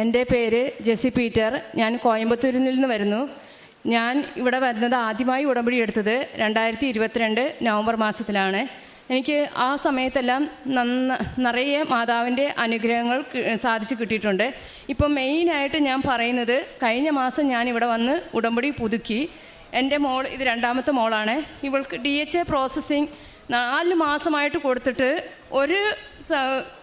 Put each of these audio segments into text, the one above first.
എൻ്റെ പേര് ജെസി പീറ്റർ. ഞാൻ കോയമ്പത്തൂരിൽ നിന്ന് വരുന്നു. ഞാൻ ഇവിടെ വരുന്നത് ആദ്യമായി ഉടമ്പടി എടുത്തത് 2022 നവംബർ മാസത്തിലാണ്. എനിക്ക് ആ സമയത്തെല്ലാം നിറയെ മാതാവിൻ്റെ അനുഗ്രഹങ്ങൾ സാധിച്ചു കിട്ടിയിട്ടുണ്ട്. ഇപ്പം മെയിനായിട്ട് ഞാൻ പറയുന്നത്, കഴിഞ്ഞ മാസം ഞാൻ ഇവിടെ വന്ന് ഉടമ്പടി പുതുക്കി. എൻ്റെ മോൾ, ഇത് രണ്ടാമത്തെ മോളാണ്. ഇവൾക്ക് DHA പ്രോസസ്സിങ് 4 മാസമായിട്ട് കൊടുത്തിട്ട് ഒരു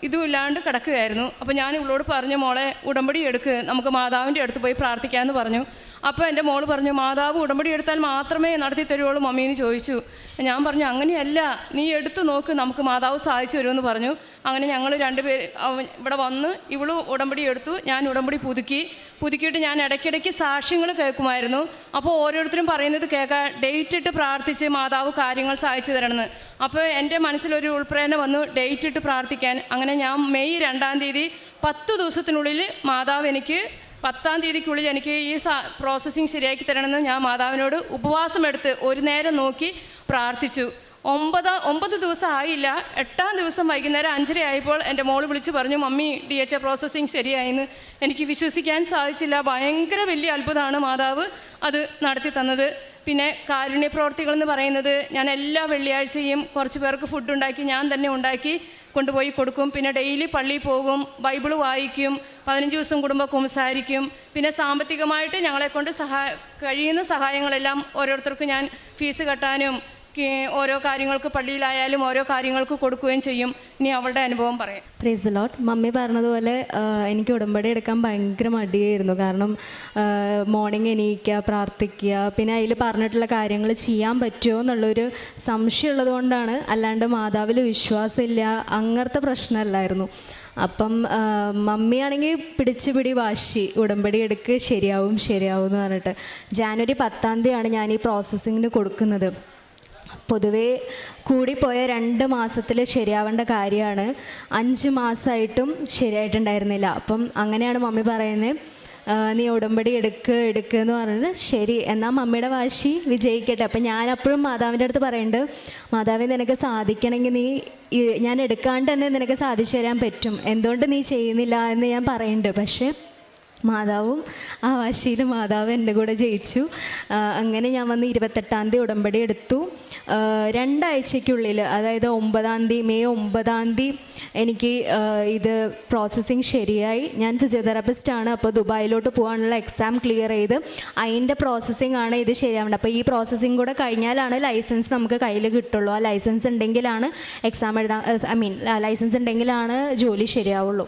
ഇതുമില്ലാണ്ട് കിടക്കുകയായിരുന്നു. അപ്പോൾ ഞാൻ ഇവളോട് പറഞ്ഞു, മോളെ ഉടമ്പടി എടുക്ക്, നമുക്ക് മാതാവിൻ്റെ അടുത്ത് പോയി പ്രാർത്ഥിക്കാമെന്ന് പറഞ്ഞു. അപ്പോൾ എൻ്റെ മോൾ പറഞ്ഞു, മാതാവ് ഉടമ്പടി എടുത്താൽ മാത്രമേ നടത്തി തരുള്ളൂ മമ്മീന്ന് ചോദിച്ചു. ഞാൻ പറഞ്ഞു, അങ്ങനെയല്ല, നീ എടുത്തു നോക്ക്, നമുക്ക് മാതാവ് സാധിച്ചു വരുമെന്ന് പറഞ്ഞു. അങ്ങനെ ഞങ്ങൾ രണ്ടുപേർ ഇവിടെ വന്ന് ഇവളും ഉടമ്പടി എടുത്തു, ഞാൻ ഉടമ്പടി പുതുക്കിയിട്ട് ഞാൻ ഇടയ്ക്കിടയ്ക്ക് സാക്ഷ്യങ്ങൾ കേൾക്കുമായിരുന്നു. അപ്പോൾ ഓരോരുത്തരും പറയുന്നത് കേൾക്കാൻ, ഡേറ്റ് ഇട്ട് പ്രാർത്ഥിച്ച് മാതാവ് കാര്യങ്ങൾ സാധിച്ചു തരണമെന്ന്. അപ്പോൾ എൻ്റെ മനസ്സിലൊരു ഉൾപ്രേരണ വന്നു, ഡേറ്റ് ഇട്ട് പ്രാർത്ഥിക്കാൻ. അങ്ങനെ ഞാൻ മെയ് 2-ാം തീയതി 10 ദിവസത്തിനുള്ളിൽ മാതാവ് എനിക്ക് 10-ാം തീയതിക്കുള്ളിൽ എനിക്ക് ഈ പ്രോസസ്സിങ് ശരിയാക്കി തരണമെന്ന് ഞാൻ മാതാവിനോട് ഉപവാസം എടുത്ത് ഒരു നേരം നോക്കി പ്രാർത്ഥിച്ചു. 9 ദിവസം ആയില്ല, 8-ാം ദിവസം വൈകുന്നേരം 5:30 ആയപ്പോൾ എൻ്റെ മോള് വിളിച്ച് പറഞ്ഞു, മമ്മി DHA പ്രോസസ്സിങ് ശരിയായിന്ന്. എനിക്ക് വിശ്വസിക്കാൻ സാധിച്ചില്ല. ഭയങ്കര വലിയ അത്ഭുതമാണ് മാതാവ് അത് നടത്തി തന്നത്. പിന്നെ കാരുണ്യ പ്രവർത്തികളെന്ന് പറയുന്നത്, ഞാൻ എല്ലാ വെള്ളിയാഴ്ചയും കുറച്ച് പേർക്ക് ഫുഡ് ഉണ്ടാക്കി ഞാൻ തന്നെ ഉണ്ടാക്കി കൊണ്ടുപോയി കൊടുക്കും. പിന്നെ ഡെയിലി പള്ളിയിൽ പോകും, ബൈബിള് വായിക്കും, 15 ദിവസം കൂടുമ്പോൾ കുമ്പസാരിക്കും. പിന്നെ സാമ്പത്തികമായിട്ട് ഞങ്ങളെക്കൊണ്ട് കഴിയുന്ന സഹായങ്ങളെല്ലാം ഓരോരുത്തർക്കും ഞാൻ ഫീസ് കെട്ടാനും ഓരോ കാര്യങ്ങൾക്ക് പള്ളിയിലായാലും ഓരോ കാര്യങ്ങൾക്ക് കൊടുക്കുകയും ചെയ്യും. ഇനി അവളുടെ അനുഭവം പറയാം. Praise the Lord. മമ്മി പറഞ്ഞതുപോലെ എനിക്ക് ഉടമ്പടി എടുക്കാൻ ഭയങ്കര മടിയായിരുന്നു. കാരണം മോർണിംഗ് എണീക്കുക, പ്രാർത്ഥിക്കുക, പിന്നെ അതിൽ പറഞ്ഞിട്ടുള്ള കാര്യങ്ങൾ ചെയ്യാൻ പറ്റുമോ എന്നുള്ളൊരു സംശയമുള്ളത് കൊണ്ടാണ്. അല്ലാണ്ട് മാതാവിൽ വിശ്വാസമില്ല, അങ്ങനത്തെ പ്രശ്നമല്ലായിരുന്നു. അപ്പം മമ്മിയാണെങ്കിൽ പിടി വാശി, ഉടമ്പടി എടുക്ക്, ശരിയാവും എന്ന് പറഞ്ഞിട്ട്. ജാനുവരി 10-ാം തീയതിയാണ് ഞാൻ ഈ പ്രോസസ്സിങ്ങിന് കൊടുക്കുന്നത്. പൊതുവേ കൂടിപ്പോയ 2 മാസത്തിൽ ശരിയാവേണ്ട കാര്യമാണ്. 5 മാസമായിട്ടും ശരിയായിട്ടുണ്ടായിരുന്നില്ല. അപ്പം അങ്ങനെയാണ് മമ്മി പറയുന്നത്, നീ ഉടമ്പടി എടുക്കുക എന്ന് പറഞ്ഞിട്ട്. ശരി, എന്നാൽ മമ്മിയുടെ വാശി വിജയിക്കട്ടെ. അപ്പം ഞാൻ അപ്പോഴും മാതാവിൻ്റെ അടുത്ത് പറയുന്നുണ്ട്, മാതാവേ നിനക്ക് സാധിക്കണമെങ്കിൽ ഞാൻ എടുക്കാണ്ട് തന്നെ നിനക്ക് സാധിച്ചു തരാൻ പറ്റും, എന്തുകൊണ്ട് നീ ചെയ്യുന്നില്ല എന്ന് ഞാൻ പറയുന്നുണ്ട്. പക്ഷേ മാതാവും ആ വാശിയിൽ മാതാവ് എൻ്റെ കൂടെ ജയിച്ചു. അങ്ങനെ ഞാൻ വന്ന് 28-ാം തീയതി ഉടമ്പടി എടുത്തു. 2 ആഴ്ചയ്ക്കുള്ളിൽ, അതായത് മെയ് 9-ാം തീയതി എനിക്ക് ഇത് പ്രോസസ്സിങ് ശരിയായി. ഞാൻ ഫിസിയോതെറാപ്പിസ്റ്റാണ്. അപ്പോൾ ദുബായിലോട്ട് പോകാനുള്ള എക്സാം ക്ലിയർ ചെയ്ത് അതിൻ്റെ പ്രോസസ്സിങ് ആണ് ഇത് ശരിയാവേണ്ടത്. അപ്പോൾ ഈ പ്രോസസ്സിങ് കൂടെ കഴിഞ്ഞാലാണ് ലൈസൻസ് നമുക്ക് കയ്യിൽ കിട്ടുള്ളൂ. ആ ലൈസൻസ് ഉണ്ടെങ്കിലാണ് എക്സാം എഴുതാൻ, ലൈസൻസ് ഉണ്ടെങ്കിലാണ് ജോലി ശരിയാവുള്ളൂ.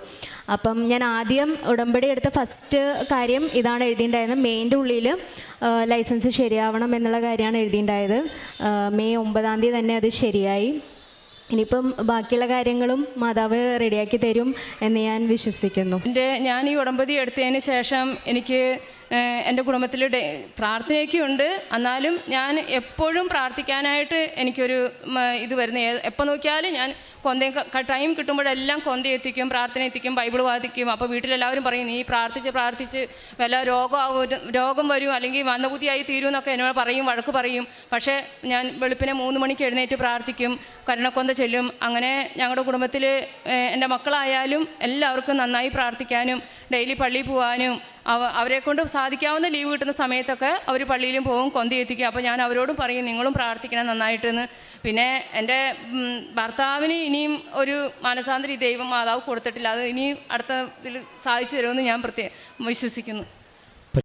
അപ്പം ഞാൻ ആദ്യം ഉടമ്പടി എടുത്ത ഫസ്റ്റ് കാര്യം ഇതാണ് എഴുതിയിട്ടുണ്ടായിരുന്നത്. മെയിൻ്റെ ഉള്ളിൽ ലൈസൻസ് ശരിയാവണം എന്നുള്ള കാര്യമാണ് എഴുതിയിട്ടുണ്ടായത്. മെയ് 9-ാം തീയതി തന്നെ അത് ശരിയായി. ഇനിയിപ്പം ബാക്കിയുള്ള കാര്യങ്ങളും മാതാവ് റെഡിയാക്കി തരും എന്ന് ഞാൻ വിശ്വസിക്കുന്നു. ഞാൻ ഈ ഉടമ്പടി എടുത്തതിന് ശേഷം എനിക്ക് എൻ്റെ കുടുംബത്തിൽ പ്രാർത്ഥനയൊക്കെ ഉണ്ട്. എന്നാലും ഞാൻ എപ്പോഴും പ്രാർത്ഥിക്കാനായിട്ട് എനിക്കൊരു ഇത് വരുന്നത്, എപ്പോൾ നോക്കിയാലും ഞാൻ ടൈം കിട്ടുമ്പോഴെല്ലാം എത്തിക്കും, പ്രാർത്ഥന എത്തിക്കും, ബൈബിൾ വാദിക്കും. അപ്പോൾ വീട്ടിലെല്ലാവരും പറയും, നീ പ്രാർത്ഥിച്ച് വല്ല രോഗം വരും, അല്ലെങ്കിൽ മന്ദബുദ്ധിയായി തീരും എന്നൊക്കെ എന്നോട് പറയും, വഴക്ക് പറയും. പക്ഷേ ഞാൻ വെളുപ്പിനെ 3 മണിക്ക് എഴുന്നേറ്റ് പ്രാർത്ഥിക്കും, കരുണക്കൊന്ത ചെല്ലും. അങ്ങനെ ഞങ്ങളുടെ കുടുംബത്തിൽ എൻ്റെ മക്കളായാലും എല്ലാവർക്കും നന്നായി പ്രാർത്ഥിക്കാനും ഡെയിലി പള്ളിയിൽ പോകാനും അവരെക്കൊണ്ട് സാധിക്കാവുന്ന ലീവ് കിട്ടുന്ന സമയത്തൊക്കെ അവർ പള്ളിയിലും പോകും, എത്തിക്കും. അപ്പോൾ ഞാൻ അവരോടും പറയും, നിങ്ങളും പ്രാർത്ഥിക്കണം നന്നായിട്ടെന്ന്. പിന്നെ എൻ്റെ ഭർത്താവിന് ഇനിയും ഒരു മാനസാന്തരം ദൈവം മാതാവ് കൊടുത്തിട്ടില്ല. അത് ഇനിയും അടുത്ത ഇതിൽ സാധിച്ചു തരുമെന്ന് ഞാൻ വിശ്വസിക്കുന്നു.